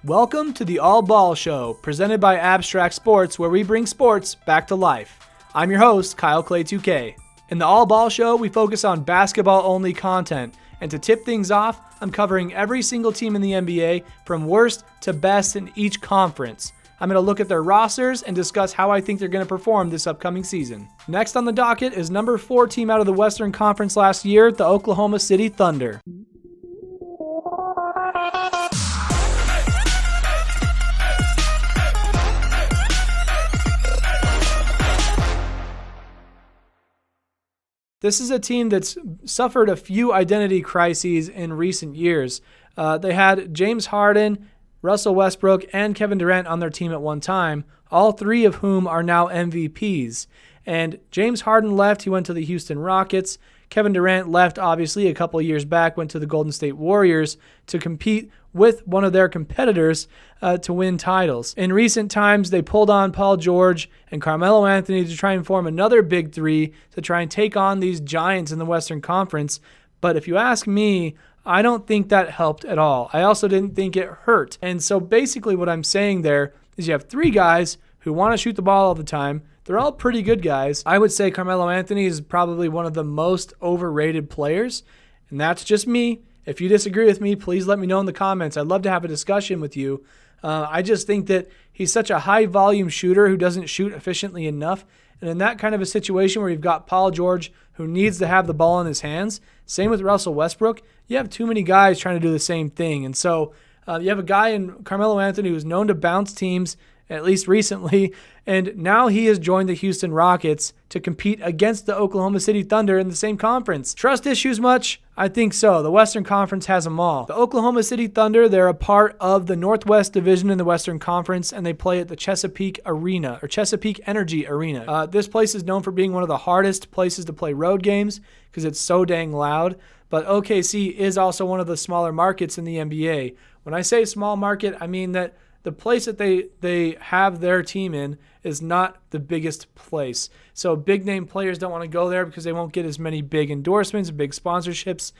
Welcome to the All Ball Show, presented by Abstract Sports, where we bring sports back to life. I'm your host, Kyle Clay 2K. In the All Ball Show, we focus on basketball-only content, and to tip things off, I'm covering every single team in the NBA from worst to best in each conference. I'm going to look at their rosters and discuss how I think they're going to perform this upcoming season. Next on the docket is number 4 team out of the Western Conference last year, the Oklahoma City Thunder. This is a team that's suffered a few identity crises in recent years. They had James Harden, Russell Westbrook, and Kevin Durant on their team at one time, all three of whom are now MVPs. And James Harden left, he went to the Houston Rockets. Kevin Durant left, obviously, a couple of years back, went to the Golden State Warriors to compete with one of their competitors to win titles. In recent times, they pulled on Paul George and Carmelo Anthony to try and form another big three to try and take on these giants in the Western Conference. But if you ask me, I don't think that helped at all. I also didn't think it hurt. And so basically what I'm saying there is you have three guys who want to shoot the ball all the time. They're all pretty good guys. I would say Carmelo Anthony is probably one of the most overrated players, and that's just me. If you disagree with me, please let me know in the comments. I'd love to have a discussion with you. I just think that he's such a high-volume shooter who doesn't shoot efficiently enough, and in that kind of a situation where you've got Paul George who needs to have the ball in his hands, same with Russell Westbrook, you have too many guys trying to do the same thing. And so you have a guy in Carmelo Anthony who's known to bounce teams, at least recently, and now he has joined the Houston Rockets to compete against the Oklahoma City Thunder in the same conference. Trust issues much? I think so. The Western Conference has them all. The Oklahoma City Thunder, they're a part of the Northwest Division in the Western Conference, and they play at the Chesapeake Arena, or Chesapeake Energy Arena. This place is known for being one of the hardest places to play road games because it's so dang loud, but OKC is also one of the smaller markets in the NBA. When I say small market, I mean that the place that they have their team in is not the biggest place. So big name players don't want to go there because they won't get as many big endorsements, big sponsorships,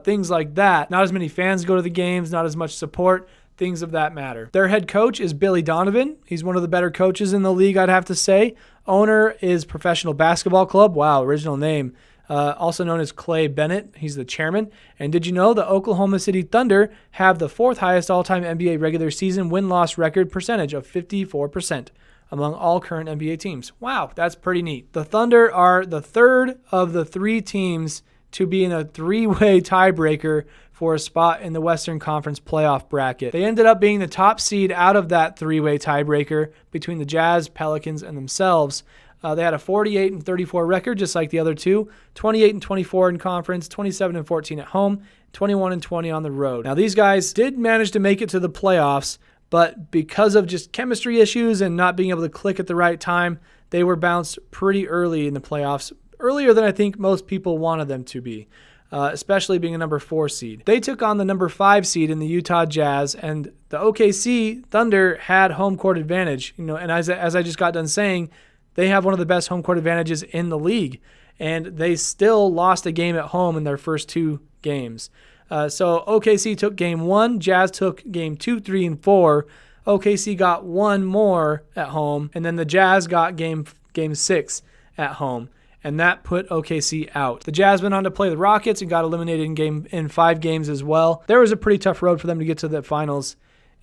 things like that. Not as many fans go to the games, not as much support, things of that matter. Their head coach is Billy Donovan. He's one of the better coaches in the league, I'd have to say. Owner is Professional Basketball Club. Wow, original name. Also known as Clay Bennett. He's the chairman. And did you know the Oklahoma City Thunder have the 4th highest all-time NBA regular season win-loss record percentage of 54% among all current NBA teams? Wow, that's pretty neat. The Thunder are the third of the 3 teams to be in a 3-way tiebreaker for a spot in the Western Conference playoff bracket. They ended up being the top seed out of that 3-way tiebreaker between the Jazz, Pelicans, and themselves. They had a 48-34 record, just like the other two, 28-24 in conference, 27-14 at home, 21-20 on the road. Now, these guys did manage to make it to the playoffs, but because of just chemistry issues and not being able to click at the right time, they were bounced pretty early in the playoffs, earlier than I think most people wanted them to be, especially being a number 4 seed. They took on the number 5 seed in the Utah Jazz, and the OKC Thunder had home court advantage. And as I just got done saying, they have one of the best home court advantages in the league, and they still lost a game at home in their first 2 games. So OKC took game 1, Jazz took game 2, 3, and 4. OKC got 1 more at home, and then the Jazz got game 6 at home, and that put OKC out. The Jazz went on to play the Rockets and got eliminated in 5 games as well. There was a pretty tough road for them to get to the finals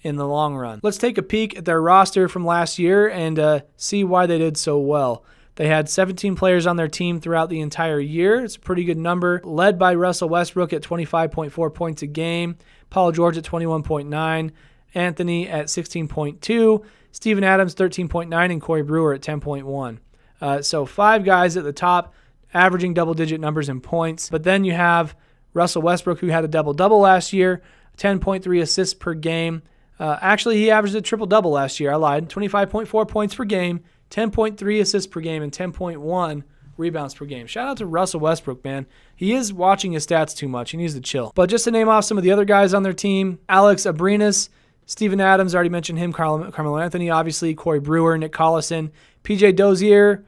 in the long run. Let's take a peek at their roster from last year and see why they did so well. They had 17 players on their team throughout the entire year. It's a pretty good number, led by Russell Westbrook at 25.4 points a game, Paul George at 21.9, Anthony at 16.2, Steven Adams 13.9, and Corey Brewer at 10.1. So 5 guys at the top, averaging double-digit numbers in points. But then you have Russell Westbrook, who had a double-double last year, 10.3 assists per game. Actually, he averaged a triple-double last year. I lied. 25.4 points per game, 10.3 assists per game, and 10.1 rebounds per game. Shout out to Russell Westbrook, man. He is watching his stats too much. He needs to chill. But just to name off some of the other guys on their team, Alex Abrinas, Steven Adams, already mentioned him, Carmelo Anthony, obviously, Corey Brewer, Nick Collison, PJ Dozier,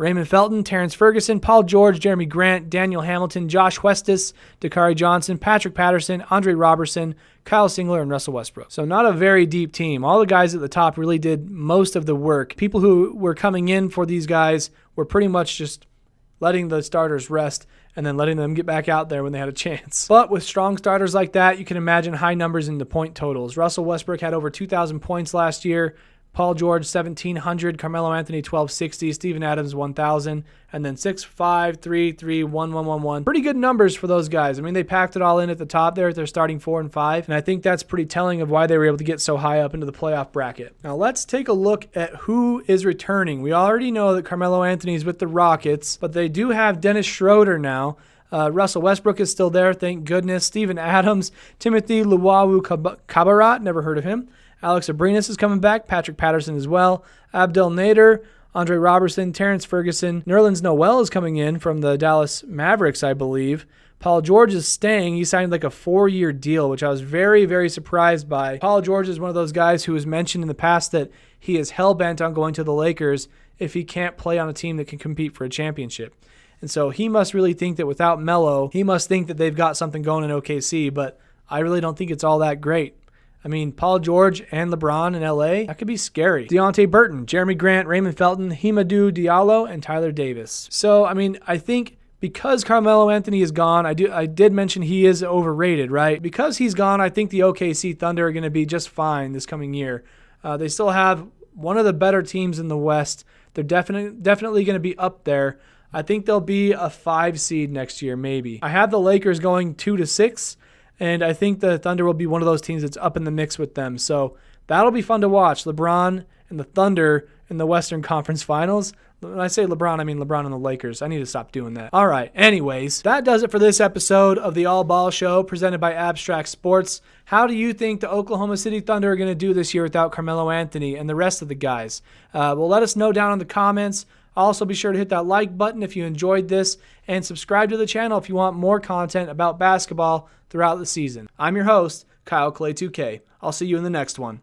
Raymond Felton, Terrence Ferguson, Paul George, Jeremy Grant, Daniel Hamilton, Josh Huestis, Dakari Johnson, Patrick Patterson, Andre Robertson, Kyle Singler, and Russell Westbrook. So not a very deep team. All the guys at the top really did most of the work. People who were coming in for these guys were pretty much just letting the starters rest and then letting them get back out there when they had a chance. But with strong starters like that, you can imagine high numbers in the point totals. Russell Westbrook had over 2,000 points last year. Paul George, 1,700. Carmelo Anthony, 1,260. Steven Adams, 1,000. And then 6, 5, 3, 3, 1, 1, 1, 1. Pretty good numbers for those guys. I mean, they packed it all in at the top there at their starting 4 and 5. And I think that's pretty telling of why they were able to get so high up into the playoff bracket. Now, let's take a look at who is returning. We already know that Carmelo Anthony is with the Rockets, but they do have Dennis Schroeder now. Russell Westbrook is still there, thank goodness. Steven Adams, Timothy Luwawu-Cabarrot, never heard of him. Alex Abrinas is coming back. Patrick Patterson as well. Abdel Nader, Andre Robertson, Terrence Ferguson. Nerlens Noel is coming in from the Dallas Mavericks, I believe. Paul George is staying. He signed like a 4-year deal, which I was very, very surprised by. Paul George is one of those guys who has mentioned in the past that he is hell-bent on going to the Lakers if he can't play on a team that can compete for a championship. And so he must really think that without Melo, he must think that they've got something going in OKC, but I really don't think it's all that great. I mean, Paul George and LeBron in LA, that could be scary. Deonte Burton, Jeremy Grant, Raymond Felton, Hamidou Diallo, and Tyler Davis. So, I mean, I think because Carmelo Anthony is gone, I did mention he is overrated, right? Because he's gone, I think the OKC Thunder are going to be just fine this coming year. They still have one of the better teams in the West. They're definitely going to be up there. I think they'll be a 5 seed next year, maybe. I have the Lakers going 2-6. And I think the Thunder will be one of those teams that's up in the mix with them. So that'll be fun to watch. LeBron and the Thunder in the Western Conference Finals. When I say LeBron, I mean LeBron and the Lakers. I need to stop doing that. All right. Anyways, that does it for this episode of the All Ball Show presented by Abstract Sports. How do you think the Oklahoma City Thunder are going to do this year without Carmelo Anthony and the rest of the guys? Well, let us know down in the comments. Also, be sure to hit that like button if you enjoyed this and subscribe to the channel if you want more content about basketball throughout the season. I'm your host, Kyle Clay 2K. I'll see you in the next one.